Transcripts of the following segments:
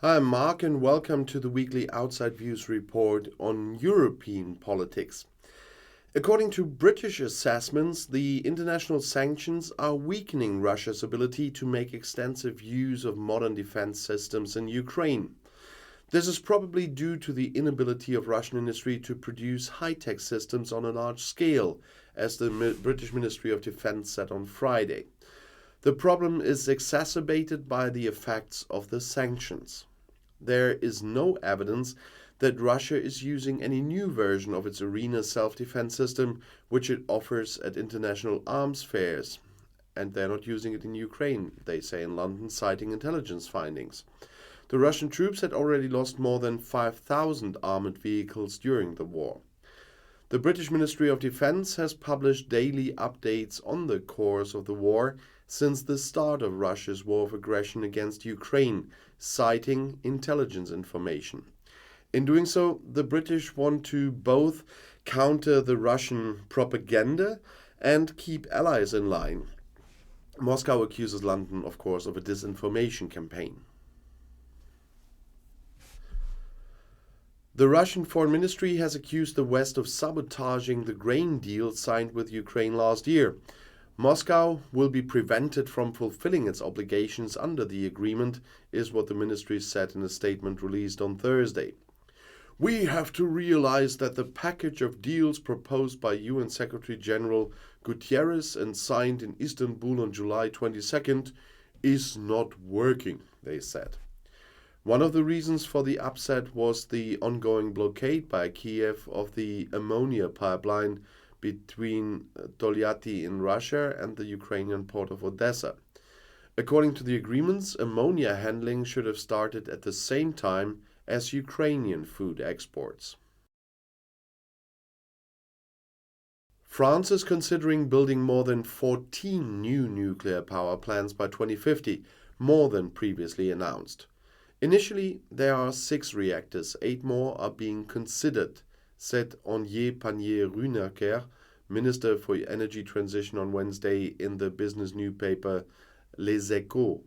Hi, I'm Marc, and welcome to the weekly Outside Views report on European politics. According to British assessments, the international sanctions are weakening Russia's ability to make extensive use of modern defense systems in Ukraine. This is probably due to the inability of Russian industry to produce high-tech systems on a large scale, as the British Ministry of Defense said on Friday. The problem is exacerbated by the effects of the sanctions. There is no evidence that Russia is using any new version of its Arena self-defense system, which it offers at international arms fairs. And they're not using it in Ukraine, they say in London, citing intelligence findings. The Russian troops had already lost more than 5,000 armored vehicles during the war. The British Ministry of Defense has published daily updates on the course of the war since the start of Russia's war of aggression against Ukraine, citing intelligence information. In doing so, the British want to both counter the Russian propaganda and keep allies in line. Moscow accuses London, of course, of a disinformation campaign. The Russian Foreign Ministry has accused the West of sabotaging the grain deal signed with Ukraine last year. Moscow will be prevented from fulfilling its obligations under the agreement, is what the ministry said in a statement released on Thursday. We have to realize that the package of deals proposed by UN Secretary General Guterres and signed in Istanbul on July 22nd is not working, they said. One of the reasons for the upset was the ongoing blockade by Kiev of the ammonia pipeline between Tolyatti in Russia and the Ukrainian port of Odessa. According to the agreements, ammonia handling should have started at the same time as Ukrainian food exports. France is considering building more than 14 new nuclear power plants by 2050, more than previously announced. Initially, there are 6 reactors, 8 more are being considered, said Onier Pannier-Runacher, Minister for Energy Transition on Wednesday in the business newspaper Les Echos.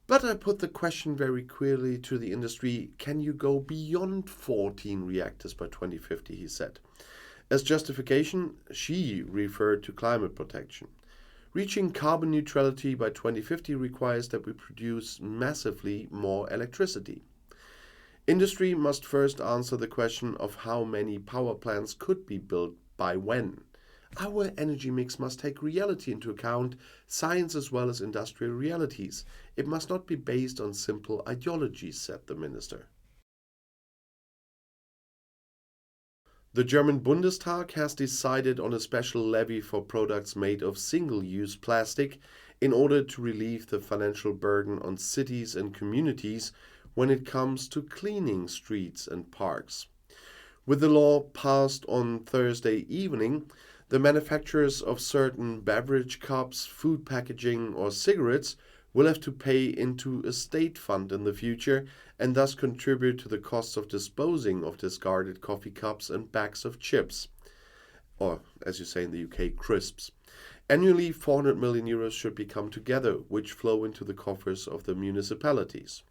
But I put the question very clearly to the industry, can you go beyond 14 reactors by 2050, he said. As justification, she referred to climate protection. Reaching carbon neutrality by 2050 requires that we produce massively more electricity. Industry must first answer the question of how many power plants could be built by when. Our energy mix must take reality into account, science as well as industrial realities. It must not be based on simple ideologies, said the minister. The German Bundestag has decided on a special levy for products made of single-use plastic in order to relieve the financial burden on cities and communities when it comes to cleaning streets and parks. With the law passed on Thursday evening, the manufacturers of certain beverage cups, food packaging or cigarettes will have to pay into a state fund in the future and thus contribute to the costs of disposing of discarded coffee cups and bags of chips, or as you say in the UK, crisps. Annually, 400 million euros should be come together, which flow into the coffers of the municipalities.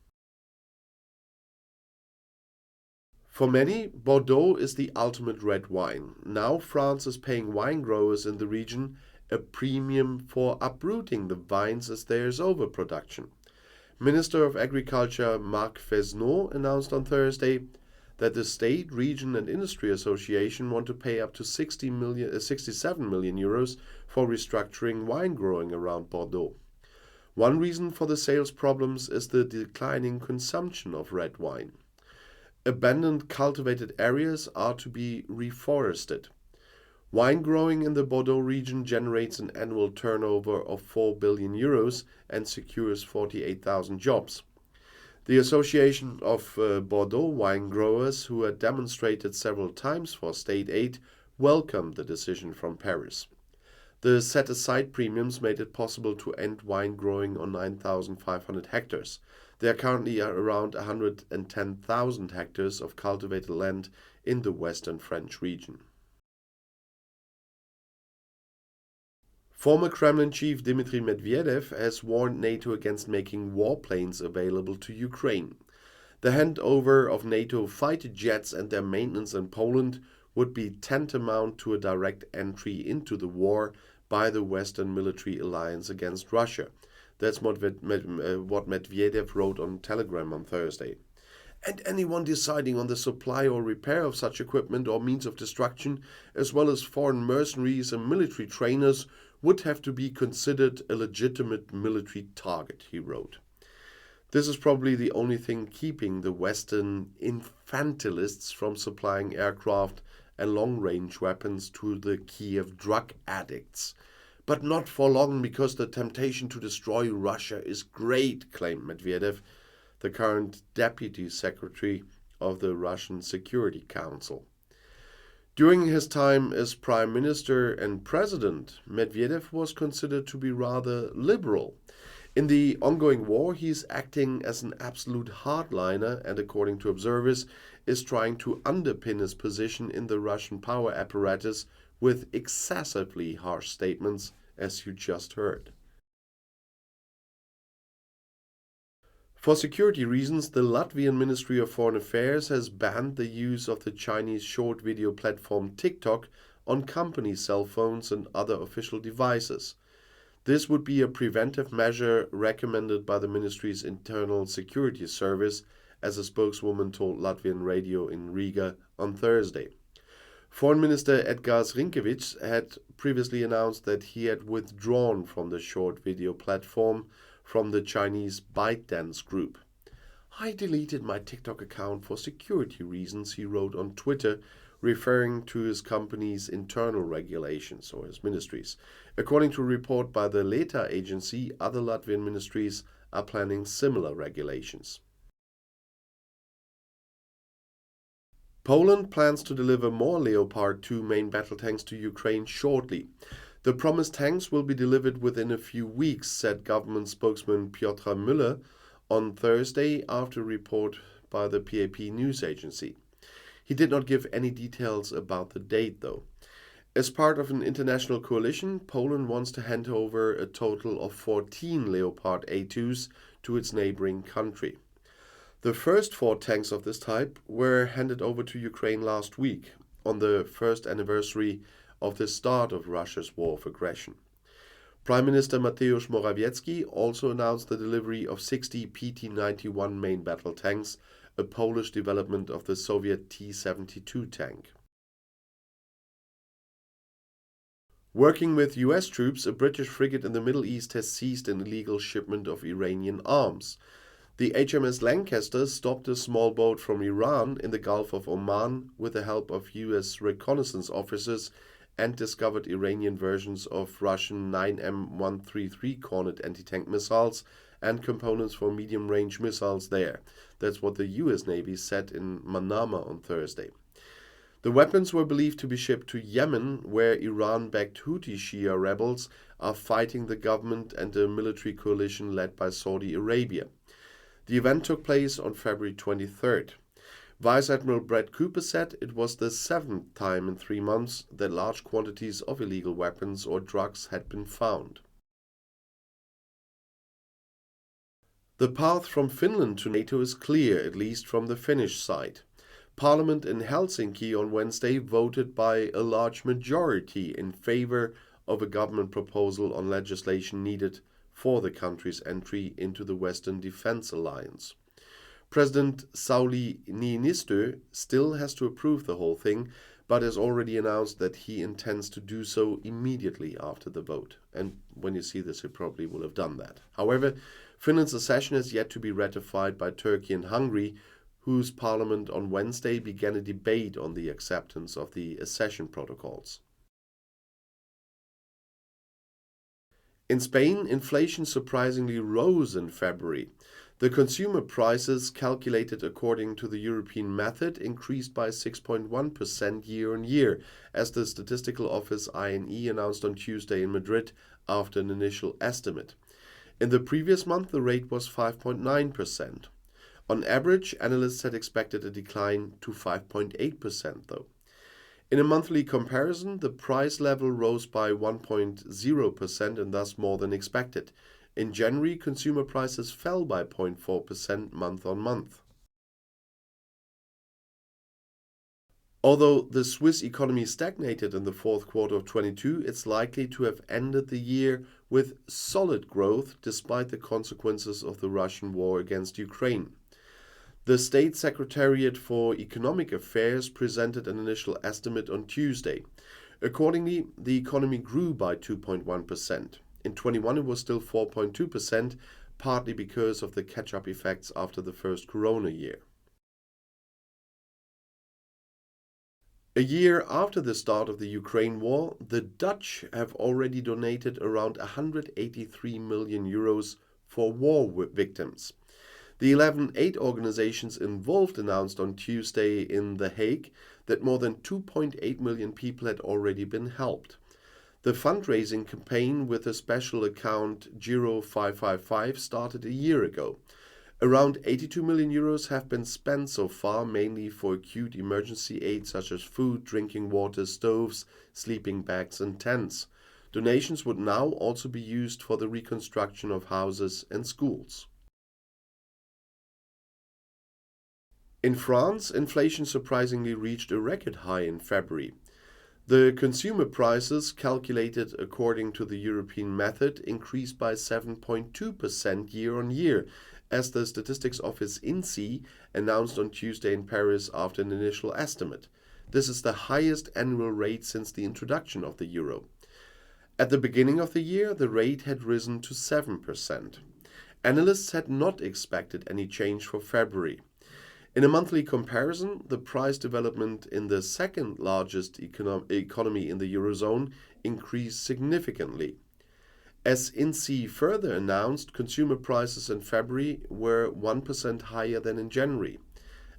For many, Bordeaux is the ultimate red wine. Now France is paying wine growers in the region a premium for uprooting the vines as there is overproduction. Minister of Agriculture Marc announced on Thursday that the State, Region and Industry Association want to pay up to 67 million euros for restructuring wine growing around Bordeaux. One reason for the sales problems is the declining consumption of red wine. Abandoned cultivated areas are to be reforested. Wine growing in the Bordeaux region generates an annual turnover of 4 billion euros and secures 48,000 jobs. The Association of Bordeaux wine growers, who had demonstrated several times for state aid, welcomed the decision from Paris. The set-aside premiums made it possible to end wine growing on 9,500 hectares. There are currently around 110,000 hectares of cultivated land in the western French region. Former Kremlin chief Dmitry Medvedev has warned NATO against making warplanes available to Ukraine. The handover of NATO fighter jets and their maintenance in Poland would be tantamount to a direct entry into the war by the Western military alliance against Russia. That's what Medvedev wrote on Telegram on Thursday. And anyone deciding on the supply or repair of such equipment or means of destruction, as well as foreign mercenaries and military trainers, would have to be considered a legitimate military target, he wrote. This is probably the only thing keeping the Western infantilists from supplying aircraft and long-range weapons to the Kiev drug addicts. But not for long, because the temptation to destroy Russia is great, claimed Medvedev, the current Deputy Secretary of the Russian Security Council. During his time as Prime Minister and President, Medvedev was considered to be rather liberal. In the ongoing war, he is acting as an absolute hardliner and, according to observers, is trying to underpin his position in the Russian power apparatus with excessively harsh statements, as you just heard. For security reasons, the Latvian Ministry of Foreign Affairs has banned the use of the Chinese short video platform TikTok on company cell phones and other official devices. This would be a preventive measure recommended by the ministry's internal security service, as a spokeswoman told Latvian radio in Riga on Thursday. Foreign Minister Edgars Rinkēvičs had previously announced that he had withdrawn from the short video platform from the Chinese ByteDance group. I deleted my TikTok account for security reasons, he wrote on Twitter, referring to his company's internal regulations or his ministries. According to a report by the Leopard agency, other Latvian ministries are planning similar regulations. Poland plans to deliver more Leopard 2 main battle tanks to Ukraine shortly. The promised tanks will be delivered within a few weeks, said government spokesman Piotr Müller on Thursday after a report by the PAP news agency. He did not give any details about the date, though. As part of an international coalition, Poland wants to hand over a total of 14 Leopard A2s to its neighboring country. The first 4 tanks of this type were handed over to Ukraine last week, on the first anniversary of the start of Russia's war of aggression. Prime Minister Mateusz Morawiecki also announced the delivery of 60 PT-91 main battle tanks, a Polish development of the Soviet T-72 tank. Working with US troops, a British frigate in the Middle East has seized an illegal shipment of Iranian arms. The HMS Lancaster stopped a small boat from Iran in the Gulf of Oman with the help of US reconnaissance officers and discovered Iranian versions of Russian 9M133 Kornet anti-tank missiles and components for medium-range missiles there. That's what the US Navy said in Manama on Thursday. The weapons were believed to be shipped to Yemen, where Iran-backed Houthi Shia rebels are fighting the government and a military coalition led by Saudi Arabia. The event took place on February 23rd. Vice Admiral Brett Cooper said it was the 7th time in 3 months that large quantities of illegal weapons or drugs had been found. The path from Finland to NATO is clear, at least from the Finnish side. Parliament in Helsinki on Wednesday voted by a large majority in favor of a government proposal on legislation needed for the country's entry into the Western Defence Alliance. President Sauli Niinistö still has to approve the whole thing, but has already announced that he intends to do so immediately after the vote. And when you see this, he probably will have done that. However, Finland's accession is yet to be ratified by Turkey and Hungary, whose parliament on Wednesday began a debate on the acceptance of the accession protocols. In Spain, inflation surprisingly rose in February. The consumer prices, calculated according to the European method, increased by 6.1% year-on-year, as the statistical office INE announced on Tuesday in Madrid after an initial estimate. In the previous month, the rate was 5.9%. On average, analysts had expected a decline to 5.8%, though. In a monthly comparison, the price level rose by 1.0% and thus more than expected. In January, consumer prices fell by 0.4% month-on-month. Although the Swiss economy stagnated in the fourth quarter of 22, it's likely to have ended the year with solid growth despite the consequences of the Russian war against Ukraine. The State Secretariat for Economic Affairs presented an initial estimate on Tuesday. Accordingly, the economy grew by 2.1%. In 21 it was still 4.2%, partly because of the catch-up effects after the first corona year. A year after the start of the Ukraine war, the Dutch have already donated around 183 million euros for war victims. The 11 aid organizations involved announced on Tuesday in The Hague that more than 2.8 million people had already been helped. The fundraising campaign with a special account Giro 555 started a year ago. Around 82 million euros have been spent so far, mainly for acute emergency aid such as food, drinking water, stoves, sleeping bags and tents. Donations would now also be used for the reconstruction of houses and schools. In France, inflation surprisingly reached a record high in February. The consumer prices, calculated according to the European method, increased by 7.2% year-on-year, as the statistics office INSEE announced on Tuesday in Paris after an initial estimate. This is the highest annual rate since the introduction of the euro. At the beginning of the year, the rate had risen to 7%. Analysts had not expected any change for February. In a monthly comparison, the price development in the second largest economy in the Eurozone increased significantly. As INSEE further announced, consumer prices in February were 1% higher than in January.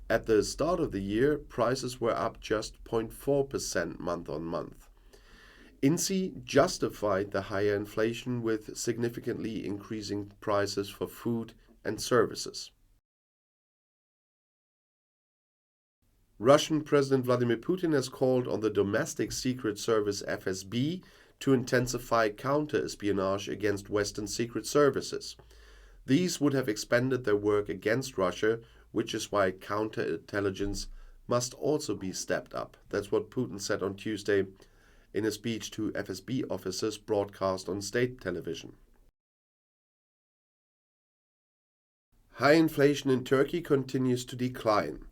At the start of the year, prices were up just 0.4% month-on-month. INSEE justified the higher inflation with significantly increasing prices for food and services. Russian President Vladimir Putin has called on the domestic secret service FSB to intensify counter-espionage against Western secret services. These would have expanded their work against Russia, which is why counterintelligence must also be stepped up. That's what Putin said on Tuesday in a speech to FSB officers broadcast on state television. High inflation in Turkey continues to decline.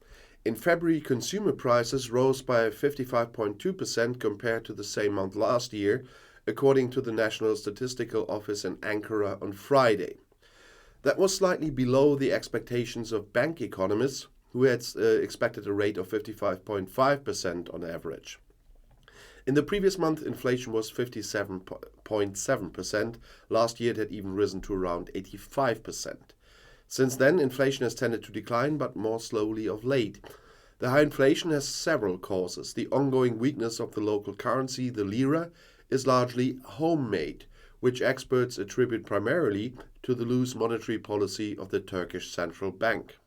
In February, consumer prices rose by 55.2% compared to the same month last year, according to the National Statistical Office in Ankara on Friday. That was slightly below the expectations of bank economists, who had expected a rate of 55.5% on average. In the previous month, inflation was 57.7%. Last year, it had even risen to around 85%. Since then, inflation has tended to decline, but more slowly of late. The high inflation has several causes. The ongoing weakness of the local currency, the lira, is largely homemade, which experts attribute primarily to the loose monetary policy of the Turkish Central Bank.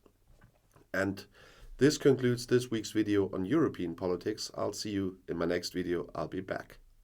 And this concludes this week's video on European politics. I'll see you in my next video. I'll be back.